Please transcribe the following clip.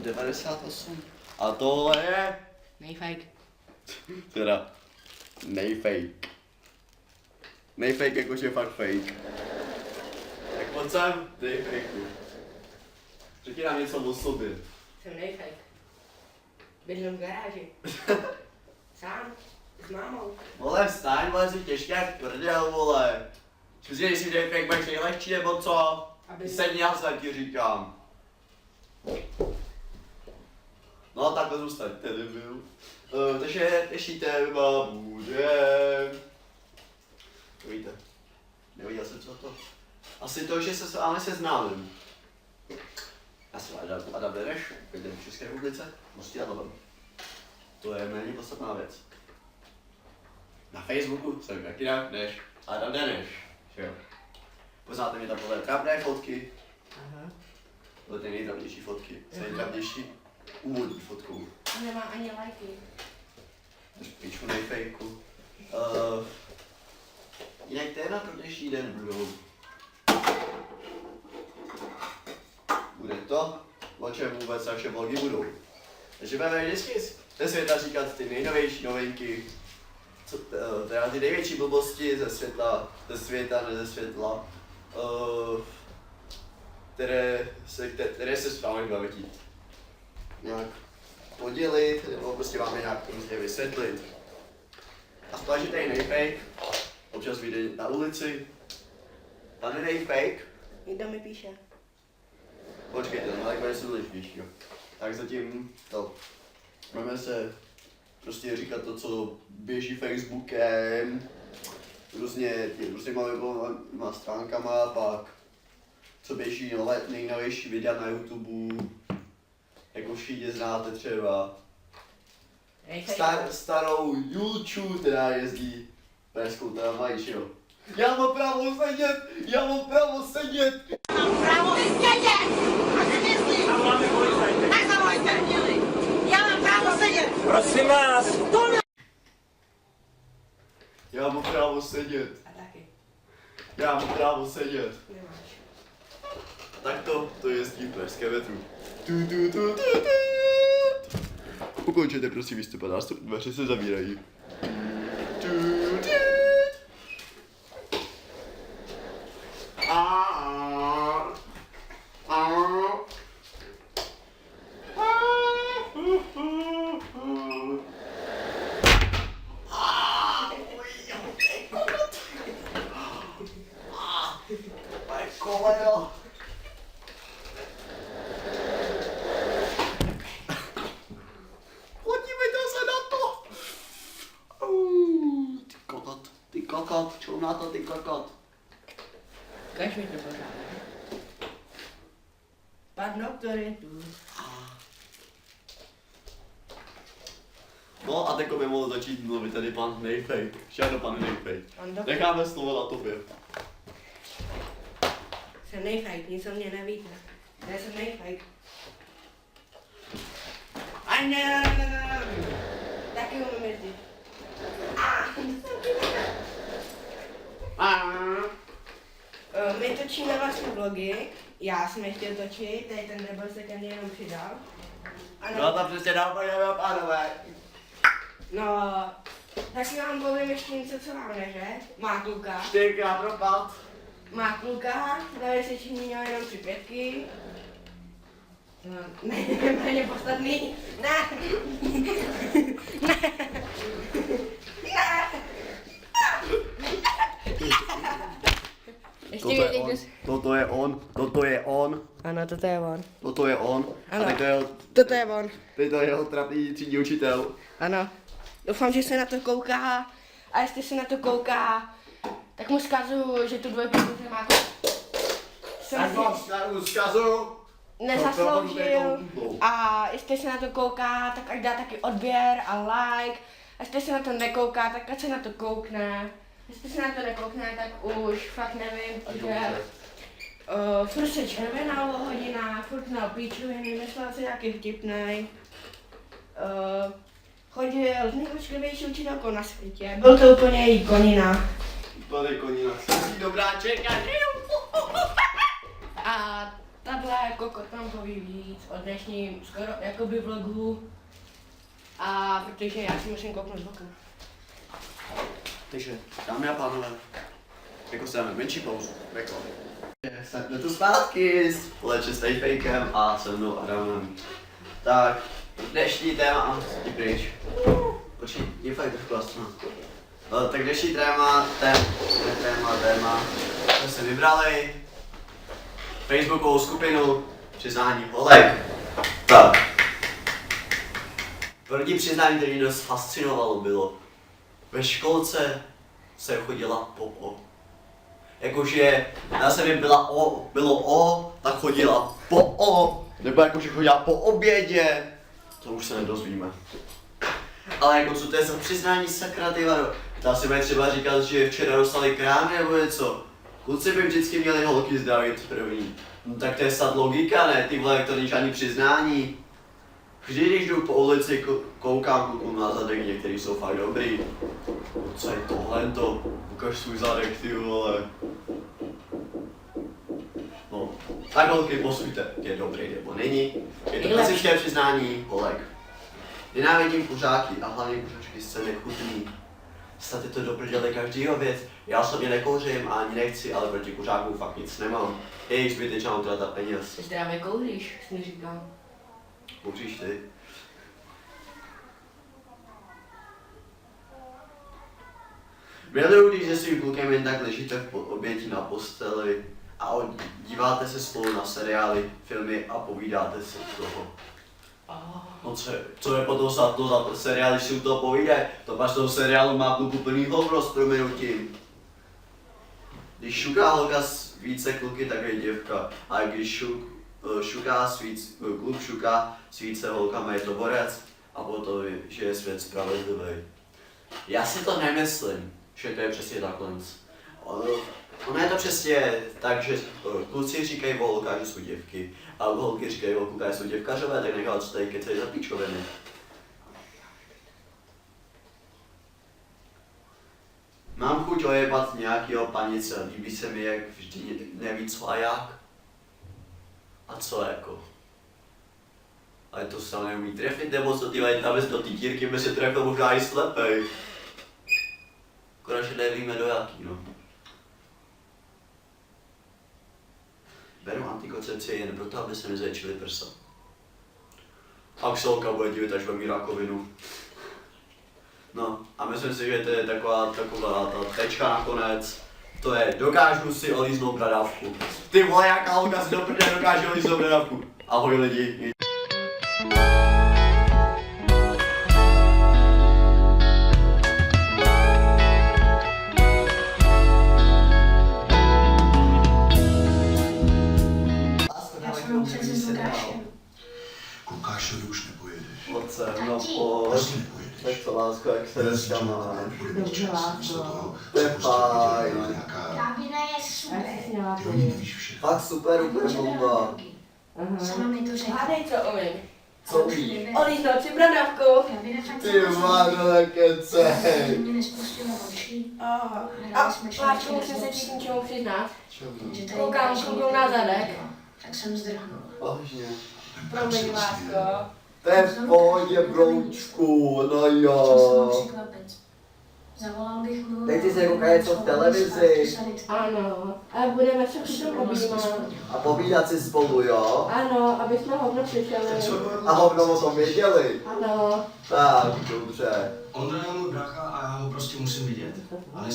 98. A tohle je... Nejfake. Teda... Nejfake. Nejfake jakože fakt fake. Tak pojď sem, ty fejku. Řekni nám něco o sobě. Jsem nejfake. Bydlím v garáži. Sám. S mámou. Vole, vstaň, vole, jsi těžké jak prdel, vole. Myslíš, že jsi nejfake, budeš nejlehčí, nebo co? Aby... Sedni, já se ti říkám. No takhle zůstaňte, debil. Takže ještě bude... To víte. Neviděl jsem co to. Asi to, že se s vámi seznámím. Já jsem Adam Deneš, bydlím v České republice, Mostí nad Labem. To je méně podstatná věc. Na Facebooku jsem taky než Adam Deneš, že jo. Poznáte mě tam podle trapné fotky. Aha. Tohle ty nejtrapnější fotky, jsou nejtrapnější úvodní fotkou. A nemá ani lajky. Tož píču nejfejku. Jinak to je na dnešní den, bro. Bude to, o čem vůbec naše vlogy budou. Takže budeme vždycky ze světa říkat ty nejnovější novinky, teda ty největší blbosti ze světa, ne ze světla, které se s vámi baví nějak podělit, nebo prostě vám je nějak prostě vysvětlit. A to, že tady nejfake, občas vyjde na ulici, pane nejfake. Někdo mi píše. Počkejte, no tak bude se důležitější, jo. Tak zatím to. Budeme se prostě říkat to, co běží Facebookem, různýma webovýma stránkama, pak co běží nejnovější videa na YouTube, jako všichni znáte třeba. Starou Julču, která jezdí perskou tramvají, že jo. Já mám právo sedět! Já mám právo sedět! Právo sedět! A ty myslíš? Tak zavolejte! Já mám právo sedět! Prosím vás! Já mám právo sedět. A taky. Já mám právo sedět. Nemáš. Tak to jezdí v pražské metru. Ukončete prosím výstup a nástup, dveře se zavírají. Ty kokot, čou na to, ty kokot. Kaž mi to pořád. Pan doktor je tu. No a teď by mohl začít mluvit tady pan nejfake. Všechno pan nejfake. Pan doktor. Necháme slovo na tobě. Jsem nejfake, nic o mě nevíte. Já jsem nejfake. A ne. Taky umím jezdit. My točíme vlastně vlogy, já jsem je chtěl točit, tady ten nebyl se ke mně jenom přidal. No to přesně dáme, pánové. No, tak si vám povím ještě něco, co vám neřekl. Má kluka. 4x propad. Má kluka, na vysvětšení měl jenom 3 pětky. No, ne, méně podstatný. Ne. Ne. Ne. Ještě Toto je on. Ano, toto je on. Toto je on. Ano. A Toto je on. to je jeho trapný třídní učitel. Ano. Doufám, že se na to kouká. A jestli se na to kouká, tak mu zkazuju, že tu dvojku má jako... Tak vám zkazuju. Nezasloužil. A jestli se na to kouká, tak ať dá taky odběr a like. A jestli se na to nekouká, tak ať se na to koukne. Jestli se na to nekoukne, tak už fakt nevím, že... Furt se červená o hodinách, furt na píčoviny, myslel si jaký vtipnej. Chodil s nejhočlivější učitelkou na světě, byl to úplně její konina. Úplně konina, jsi dobráček, já žiju. A ta takhle Kokot vám poví víc o dnešním skoro jakoby vlogu. A protože já si musím kouknout z okna. Takže, dámy a pánové, jako se dáme menší pauzu, reklam. Jsme tu zpátky s Leče s Fejkem a se mnou Adamem. Tak, dnešní téma, je pryč. Počkej, je fakt trošku jasno. Tak dnešní téma, jsme si vybrali Facebookovou skupinu Přiznání holek. Tak. První přiznání, které mě dost fascinovalo, bylo ve školce se chodila po O. Jakože na sebe bylo O, tak chodila po O. Nebo jakože chodila po obědě. To už se nedozvíme. Ale jako co to je za přiznání, sakra ty vado. Tam si mají třeba říkat, že včera dostali krámy nebo něco. Kluci by vždycky měli holky zdravit první. No tak to je snad logika, ne? Ty vole, to není žádný přiznání. Vždy, když jdu po ulici, koukám klukům na zadek, některý jsou fakt dobrý. Co je tohleto? Ukaž svůj zadek, ty vole. No, tak holky posuďte, je dobrý nebo není. Je to klasické přiznání holek. Nenávidím kuřáky a hlavně kuřačky se nechutný. Snad je to do prdele každýho věc. Já osobně nekouřím a ani nechci, ale proti kuřákům fakt nic nemám. Je jich zbytečná utrata peněz. Ty zdravě kouříš, jsi mi říkal. Kouříš ty? Miluju, když se svým klukem jen tak ležíte v obětí na posteli a díváte se spolu na seriály, filmy a povídáte si toho. No co je potom za seriály, si u toho povídají? To máš toho seriálu má kluku plný hovno s prominutím. Když šuká holka více kluky, tak je děvka. A když kluk šuká s více holkama, je to borec. A potom že je svět spravedlivý. Já si to nemyslím, že to je přesně takhle. Ono je to přesně tak, že kluci říkají o holkách, že jsou děvky, a holky říkají o klukách, že jsou děvkařové, tak nechat co tady kecej za píčoviny. Mám chuť ojebat nějakýho panice, líbí se mi, jak vždy neví co a jak. A co jako? Ale to se neumí trefit, nebo co ty tam do té dírky by se trefil možná i slepej. Konečně nevíme do jaký, no. Beru antikoncepci jen proto, aby se nezvětšily prsa. Axelka bude divit, až bude mít rakovinu. No a myslím si, že to je taková ta tečka nakonec. To je, dokážu si olíznout bradavku. Ty vole, jaká holka si do prdele dokáže olíznout bradavku. Ahoj lidi. Lukášovi už nepojedeš. Otce, no pojď. Tak to lásko, jak se říkám. Dobře, lásko. To je fajn. Kávina je super. Fakt super, úplně bomba. Sama mi to řekla. Hádej, co umím. Co umí? Olíznout si bradavku. Kávina fakt Ty málo kecej. mě nespustila oči. A Láčko, musím se ti k něčemu přiznat. že tady Koukám na zadek. Tak jsem zdrhnul. Vážně. Promiň, lásko. To je v pohodě, broučku, no Jsem jo. překvapit. Zavolal bych mu. Teď ty se koukají něco v televizi. Ano, a budeme se přitom objímat. A povídat si spolu, jo? Ano, aby jsme hovno slyšeli. A hovno o tom věděli. Ano. Tak, dobře. Ondra je můj brácha a já ho prostě musím vidět. Ale